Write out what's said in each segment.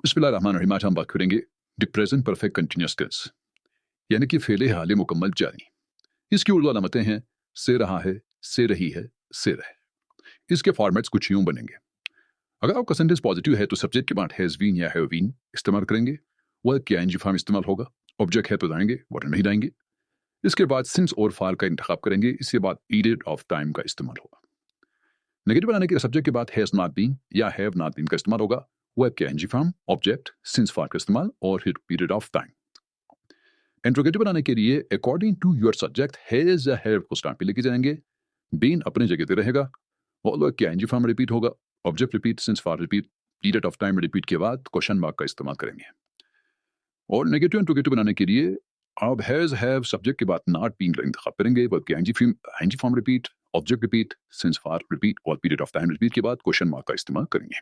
बिस्मिल्लाहिर्रहमानिर्रहीम। आज हम बात करेंगे the present perfect continuous tense, यानी कि फेले हाल मुकम्मल जारी। इसकी उर्दू अलामतें हैं से रहा है, से रही है, से रहे। इसके फॉर्मेट्स कुछ यूं बनेंगे। अगर आपका सेंटेंस पॉजिटिव है तो सब्जेक्ट के बाद हैज बीन या हैव बीन इस्तेमाल करेंगे, वर्ब के आईएनजी फॉर्म इस्तेमाल होगा, ऑब्जेक्ट है तो लाएंगे, वर्ड नहीं लाएंगे। इसके बाद सिंस और फार का इंतखाब करेंगे, इसके बाद पीरियड ऑफ टाइम का इस्तेमाल होगा। नेगेटिव बनाने के सब्जेक्ट के बाद हैज नॉट बीन या हैव नॉट बीन का इस्तेमाल होगा, वर्ब के आईएनजी फॉर्म, ऑब्जेक्ट, सिंस फार का इस्तेमाल और फिर पीरियड ऑफ टाइम। इंट्रोगेटिव बनाने के लिए according to your subject has या हैव को स्टार्ट पे लेके जाएंगे, बीन अपने जगह पे रहेगा, वर्ब के आईएनजी फॉर्म रिपीट होगा, object repeat, since for repeat, period of time repeat के बाद क्वेश्चन मार्क का इस्तेमाल करेंगे। और नेगेटिव इंट्रोगेटिव बनाने के लिए आप हैज हैव सब्जेक्ट के बाद नॉट बीन का इंतखाब करेंगे, वर्ब के ING form repeat, object repeat, since for repeat और पीरियड ऑफ टाइम रिपीट के बाद क्वेश्चन मार्क का इस्तेमाल करेंगे।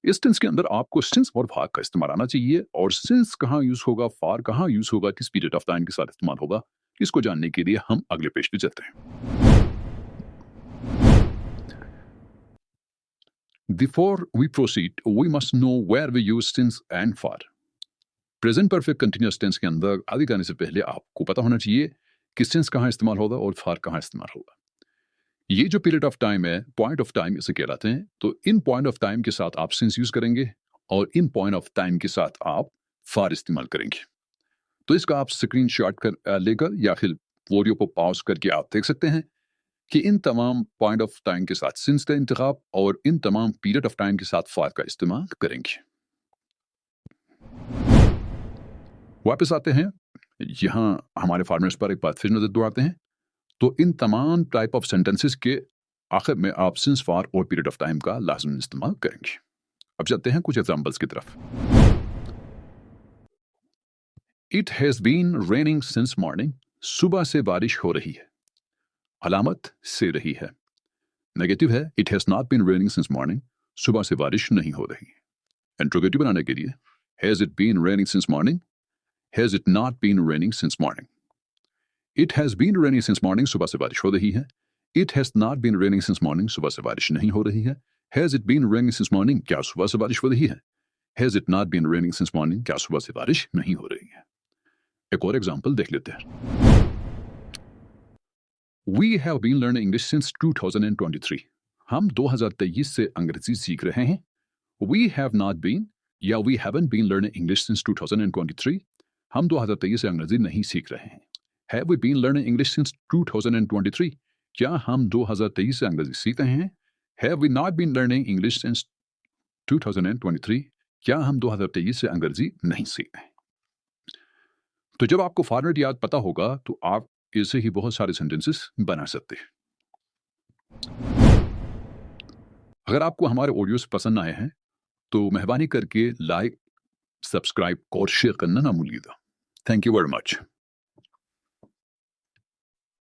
इस टेंस के अंदर आपको सिंस और फार का इस्तेमाल आना चाहिए, और सिंस कहाँ यूज होगा, फार कहाँ यूज होगा, किस पीरियड ऑफ टाइम के साथ इस्तेमाल होगा, इसको जानने के लिए हम अगले पेज पे चलते हैं। Before we proceed, we must know where we use since and for. Present perfect continuous tense के अंदर आगे जाने से पहले आपको पता होना चाहिए कि सिंस कहाँ इस्तेमाल होगा और फार कहाँ इस्तेमाल होगा। ये जो पीरियड ऑफ टाइम है, पॉइंट ऑफ टाइम इसे कहलाते हैं। तो इन पॉइंट ऑफ टाइम के साथ आप सिंस यूज करेंगे और इन पॉइंट ऑफ टाइम के साथ आप फार इस्तेमाल करेंगे। तो इसका आप स्क्रीन शॉट कर लेकर या फिर वीडियो को पॉज करके आप देख सकते हैं कि इन तमाम पॉइंट ऑफ टाइम के साथ सिंस का इंतखाब और इन तमाम पीरियड ऑफ टाइम के साथ फार का इस्तेमाल करेंगे। वापस आते हैं, यहाँ हमारे फॉर्मेट्स पर एक बार फिर नजर दौड़ाते हैं। तो इन तमाम टाइप ऑफ सेंटेंसेस के आखिर में आप सिंस, फार और पीरियड ऑफ टाइम का लाजमी इस्तेमाल करेंगे। अब चलते हैं कुछ एग्जांपल्स की तरफ। It has been raining since morning, सुबह से बारिश हो रही है। अलामत से रही है। नेगेटिव है it has not been raining since morning, सुबह से बारिश नहीं हो रही। इंट्रोगेटिव बनाने के लिए has it been raining since morning, has it not been raining since morning. It has been raining since morning, सुबह से बारिश हो रही है। It has not been raining since morning, सुबह से बारिश नहीं हो रही है। Has it been raining since morning, क्या सुबह से बारिश हो रही है। Has it not been raining since morning, क्या सुबह से बारिश नहीं हो रही है। एक और एग्जांपल देख लेते हैं। We have been learning English since 2023. हम 2023 से अंग्रेजी सीख रहे हैं। We have not been या we haven't been learning English since 2023. हम 2023 से अंग्रेजी नहीं सीख रहे हैं। Have we been learning English since 2023? क्या हम 2023 से अंग्रेजी सीख रहे हैं। Have we not been learning English since 2023? क्या हम 2023 से अंग्रेजी नहीं सीख रहे हैं। तो जब आपको फॉर्मेट याद पता होगा तो आप इससे ही बहुत सारे सेंटेंसेस बना सकते हैं। अगर आपको हमारे ऑडियोज पसंद आए हैं तो मेहरबानी करके लाइक, सब्सक्राइब और शेयर करना ना भूलिएगा। Thank you very much.